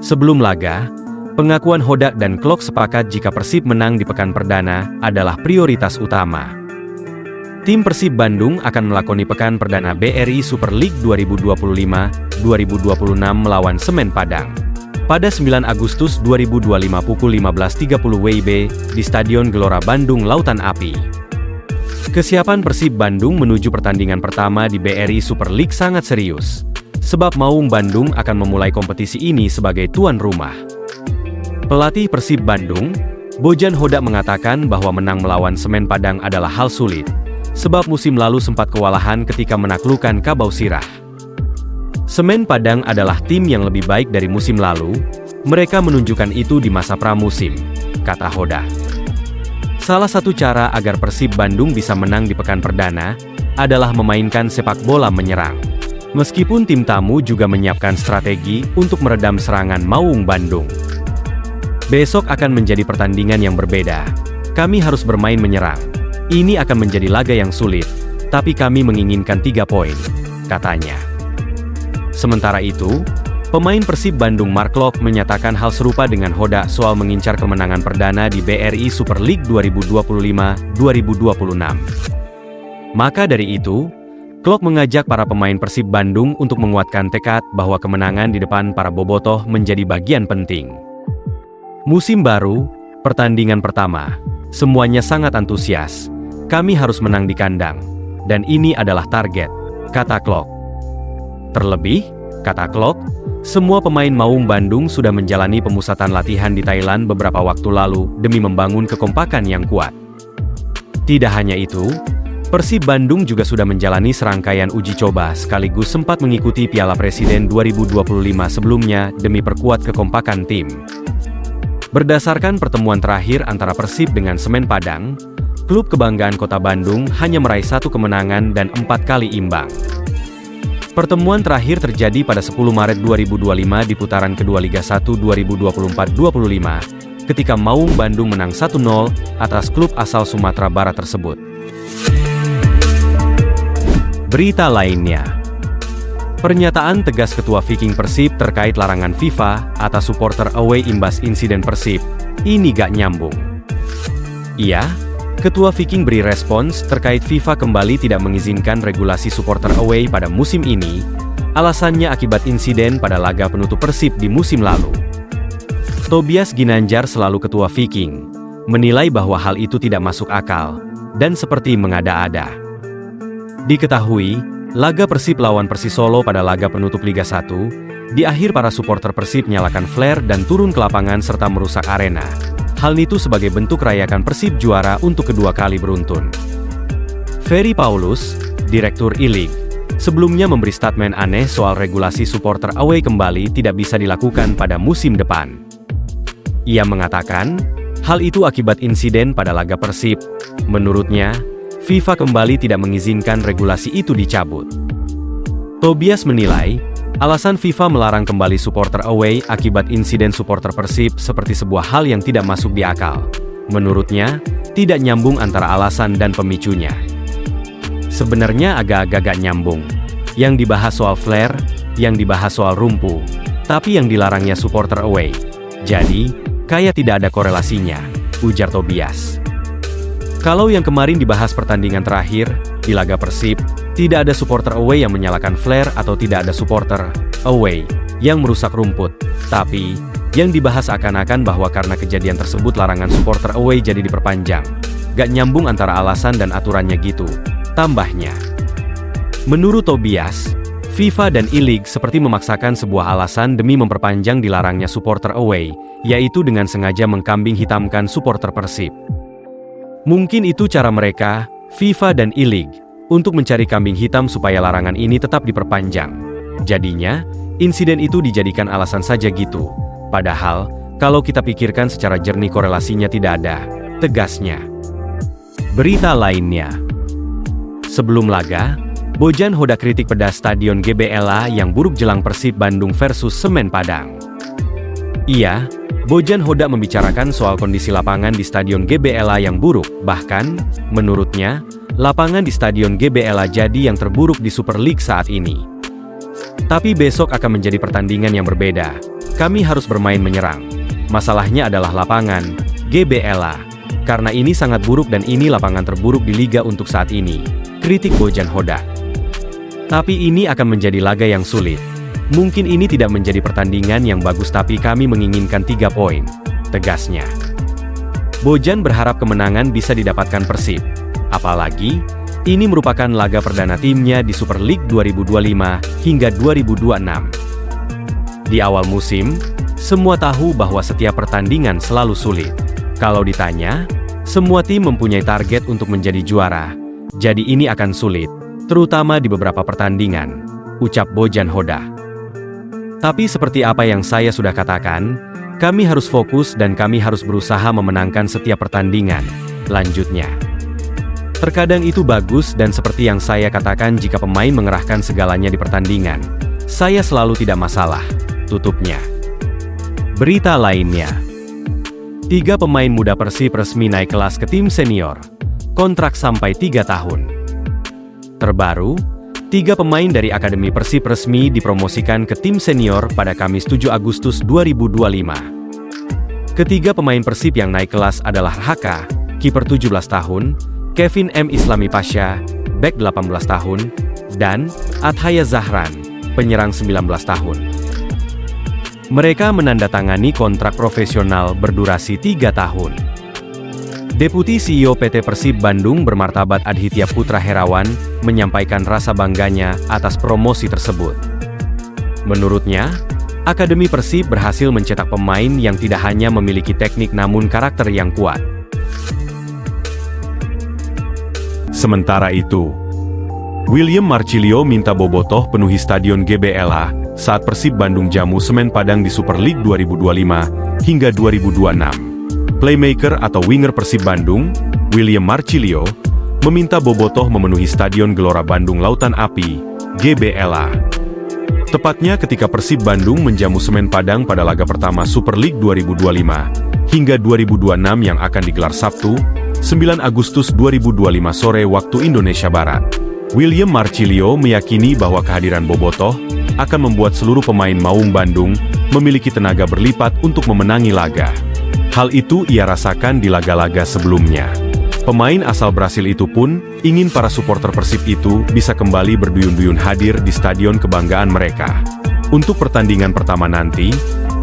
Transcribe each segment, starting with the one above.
Sebelum laga, pengakuan Hoda dan Klok sepakat jika Persib menang di pekan perdana adalah prioritas utama. Tim Persib Bandung akan melakoni pekan perdana BRI Super League 2025-2026 melawan Semen Padang pada 9 Agustus 2025 pukul 15.30 WIB di Stadion Gelora Bandung Lautan Api. Kesiapan Persib Bandung menuju pertandingan pertama di BRI Super League sangat serius, sebab Maung Bandung akan memulai kompetisi ini sebagai tuan rumah. Pelatih Persib Bandung, Bojan Hodak mengatakan bahwa menang melawan Semen Padang adalah hal sulit, sebab musim lalu sempat kewalahan ketika menaklukkan Kabau Sirah. Semen Padang adalah tim yang lebih baik dari musim lalu, mereka menunjukkan itu di masa pramusim, kata Hodak. Salah satu cara agar Persib Bandung bisa menang di pekan perdana adalah memainkan sepak bola menyerang. Meskipun tim tamu juga menyiapkan strategi untuk meredam serangan Maung Bandung. Besok akan menjadi pertandingan yang berbeda. Kami harus bermain menyerang. Ini akan menjadi laga yang sulit, tapi kami menginginkan 3 poin, katanya. Sementara itu, pemain Persib Bandung Mark Klok menyatakan hal serupa dengan Hoda soal mengincar kemenangan perdana di BRI Super League 2025-2026. Maka dari itu, Klok mengajak para pemain Persib Bandung untuk menguatkan tekad bahwa kemenangan di depan para bobotoh menjadi bagian penting. Musim baru, pertandingan pertama, semuanya sangat antusias. Kami harus menang di kandang, dan ini adalah target, kata Klok. Terlebih, kata Klok, semua pemain Maung Bandung sudah menjalani pemusatan latihan di Thailand beberapa waktu lalu demi membangun kekompakan yang kuat. Tidak hanya itu, Persib Bandung juga sudah menjalani serangkaian uji coba sekaligus sempat mengikuti Piala Presiden 2025 sebelumnya demi perkuat kekompakan tim. Berdasarkan pertemuan terakhir antara Persib dengan Semen Padang, klub kebanggaan Kota Bandung hanya meraih 1 kemenangan dan 4 kali imbang. Pertemuan terakhir terjadi pada 10 Maret 2025 di putaran kedua Liga 1 2024-25, ketika Maung Bandung menang 1-0 atas klub asal Sumatera Barat tersebut. Berita lainnya. Pernyataan tegas Ketua Viking Persib terkait larangan FIFA atas supporter away imbas insiden Persib, ini gak nyambung. Iya, Ketua Viking beri respons terkait FIFA kembali tidak mengizinkan regulasi supporter away pada musim ini, alasannya akibat insiden pada laga penutup Persib di musim lalu. Tobias Ginanjar selalu Ketua Viking, menilai bahwa hal itu tidak masuk akal, dan seperti mengada-ada. Diketahui, laga Persib lawan Persisolo pada laga penutup Liga 1, di akhir para supporter Persib nyalakan flare dan turun ke lapangan serta merusak arena. Hal itu sebagai bentuk rayakan Persib juara untuk kedua kali beruntun. Ferry Paulus, Direktur I-League, sebelumnya memberi statement aneh soal regulasi supporter away kembali tidak bisa dilakukan pada musim depan. Ia mengatakan, hal itu akibat insiden pada laga Persib. Menurutnya, FIFA kembali tidak mengizinkan regulasi itu dicabut. Tobias menilai, alasan FIFA melarang kembali supporter away akibat insiden supporter Persib seperti sebuah hal yang tidak masuk di akal. Menurutnya, tidak nyambung antara alasan dan pemicunya. Sebenarnya agak-agak nyambung. Yang dibahas soal flare, yang dibahas soal rumpu, tapi yang dilarangnya supporter away. Jadi, kayak tidak ada korelasinya, ujar Tobias. Kalau yang kemarin dibahas pertandingan terakhir, di laga Persib, tidak ada supporter away yang menyalakan flare atau tidak ada supporter away yang merusak rumput. Tapi, yang dibahas akan-akan bahwa karena kejadian tersebut larangan supporter away jadi diperpanjang. Gak nyambung antara alasan dan aturannya gitu, tambahnya. Menurut Tobias, FIFA dan I-League seperti memaksakan sebuah alasan demi memperpanjang dilarangnya supporter away, yaitu dengan sengaja mengkambing hitamkan supporter Persib. Mungkin itu cara mereka, FIFA dan I-League, untuk mencari kambing hitam supaya larangan ini tetap diperpanjang. Jadinya, insiden itu dijadikan alasan saja gitu. Padahal, kalau kita pikirkan secara jernih korelasinya tidak ada, tegasnya. Berita lainnya. Sebelum laga, Bojan Hodak kritik pedas Stadion GBLA yang buruk jelang Persib Bandung versus Semen Padang. Iya, Bojan Hodak membicarakan soal kondisi lapangan di Stadion GBLA yang buruk, bahkan, menurutnya, lapangan di Stadion GBLA jadi yang terburuk di Super League saat ini. Tapi besok akan menjadi pertandingan yang berbeda. kami harus bermain menyerang. Masalahnya adalah lapangan, GBLA. Karena ini sangat buruk dan ini lapangan terburuk di liga untuk saat ini, kritik Bojan Hodak. Tapi ini akan menjadi laga yang sulit. Mungkin ini tidak menjadi pertandingan yang bagus tapi kami menginginkan 3 poin, tegasnya. Bojan berharap kemenangan bisa didapatkan Persib. Apalagi, ini merupakan laga perdana timnya di Super League 2025 hingga 2026. Di awal musim, semua tahu bahwa setiap pertandingan selalu sulit. Kalau ditanya, semua tim mempunyai target untuk menjadi juara. Jadi ini akan sulit, terutama di beberapa pertandingan, ucap Bojan Hodak. Tapi seperti apa yang saya sudah katakan, kami harus fokus dan kami harus berusaha memenangkan setiap pertandingan, lanjutnya. Terkadang itu bagus dan seperti yang saya katakan jika pemain mengerahkan segalanya di pertandingan, saya selalu tidak masalah, tutupnya. Berita lainnya. 3 pemain muda Persib resmi naik kelas ke tim senior. Kontrak sampai 3 tahun. Terbaru, 3 pemain dari Akademi Persib resmi dipromosikan ke tim senior pada Kamis 7 Agustus 2025. Ketiga pemain Persib yang naik kelas adalah Haka, kiper 17 tahun, Kevin M. Islami Pasha, bek 18 tahun, dan Adhaya Zahran, penyerang 19 tahun. Mereka menandatangani kontrak profesional berdurasi 3 tahun. Deputi CEO PT Persib Bandung bermartabat Adhitya Putra Herawan menyampaikan rasa bangganya atas promosi tersebut. Menurutnya, Akademi Persib berhasil mencetak pemain yang tidak hanya memiliki teknik namun karakter yang kuat. Sementara itu, William Marcilio minta bobotoh penuhi Stadion GBLA saat Persib Bandung jamu Semen Padang di Super League 2025 hingga 2026. Playmaker atau winger Persib Bandung, William Marcilio, meminta bobotoh memenuhi Stadion Gelora Bandung Lautan Api, GBLA. Tepatnya ketika Persib Bandung menjamu Semen Padang pada laga pertama Super League 2025 hingga 2026 yang akan digelar Sabtu, 9 Agustus 2025 sore waktu Indonesia Barat. William Marcilio meyakini bahwa kehadiran bobotoh akan membuat seluruh pemain Maung Bandung memiliki tenaga berlipat untuk memenangi laga. Hal itu ia rasakan di laga-laga sebelumnya. Pemain asal Brasil itu pun ingin para supporter Persib itu bisa kembali berduyun-duyun hadir di stadion kebanggaan mereka. Untuk pertandingan pertama nanti,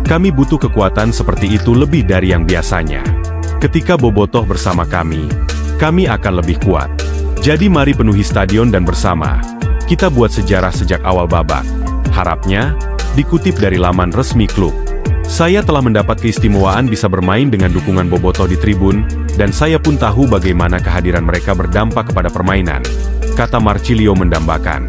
kami butuh kekuatan seperti itu lebih dari yang biasanya. Ketika bobotoh bersama kami akan lebih kuat. Jadi mari penuhi stadion dan bersama, kita buat sejarah sejak awal babak. Harapnya, dikutip dari laman resmi klub. Saya telah mendapat keistimewaan bisa bermain dengan dukungan bobotoh di tribun, dan saya pun tahu bagaimana kehadiran mereka berdampak kepada permainan, kata Marcilio mendambakan.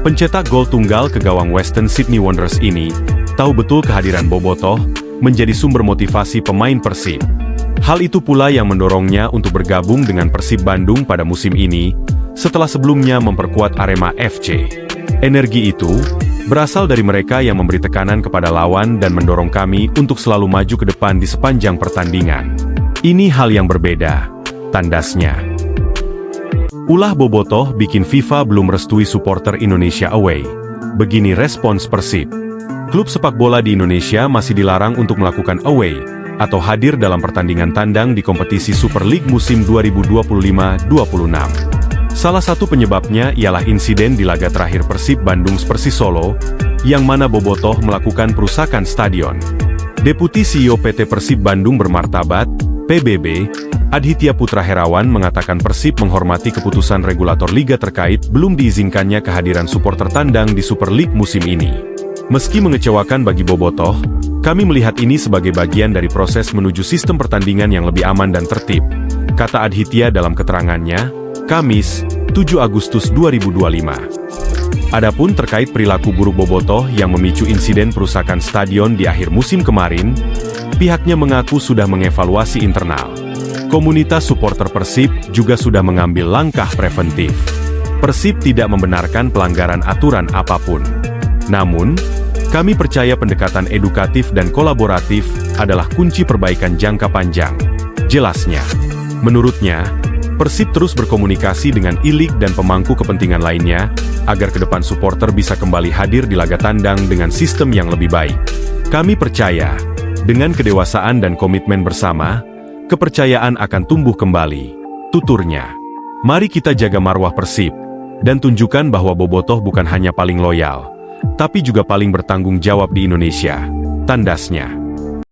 Pencetak gol tunggal ke gawang Western Sydney Wanderers ini, tahu betul kehadiran bobotoh, menjadi sumber motivasi pemain Persib. Hal itu pula yang mendorongnya untuk bergabung dengan Persib Bandung pada musim ini, setelah sebelumnya memperkuat Arema FC. Energi itu berasal dari mereka yang memberi tekanan kepada lawan dan mendorong kami untuk selalu maju ke depan di sepanjang pertandingan. Ini hal yang berbeda, tandasnya. Ulah bobotoh bikin FIFA belum restui supporter Indonesia away. Begini respons Persib. Klub sepak bola di Indonesia masih dilarang untuk melakukan away atau hadir dalam pertandingan tandang di kompetisi Super League musim 2025-26. Salah satu penyebabnya ialah insiden di laga terakhir Persib Bandung Persis Solo, yang mana bobotoh melakukan perusakan stadion. Deputi CEO PT Persib Bandung bermartabat, PBB, Adhitya Putra Herawan mengatakan Persib menghormati keputusan regulator liga terkait belum diizinkannya kehadiran supporter tandang di Super League musim ini. Meski mengecewakan bagi bobotoh, kami melihat ini sebagai bagian dari proses menuju sistem pertandingan yang lebih aman dan tertib, kata Adhitya dalam keterangannya, Kamis, 7 Agustus 2025. Adapun terkait perilaku buruk bobotoh yang memicu insiden perusakan stadion di akhir musim kemarin, pihaknya mengaku sudah mengevaluasi internal. Komunitas supporter Persib juga sudah mengambil langkah preventif. Persib tidak membenarkan pelanggaran aturan apapun. Namun, kami percaya pendekatan edukatif dan kolaboratif adalah kunci perbaikan jangka panjang. Jelasnya, menurutnya, Persib terus berkomunikasi dengan I-League dan pemangku kepentingan lainnya, agar ke depan supporter bisa kembali hadir di laga tandang dengan sistem yang lebih baik, Kami percaya, dengan kedewasaan dan komitmen bersama, kepercayaan akan tumbuh kembali, tuturnya. Mari kita jaga marwah Persib, dan tunjukkan bahwa Bobotoh bukan hanya paling loyal, tapi juga paling bertanggung jawab di Indonesia, tandasnya.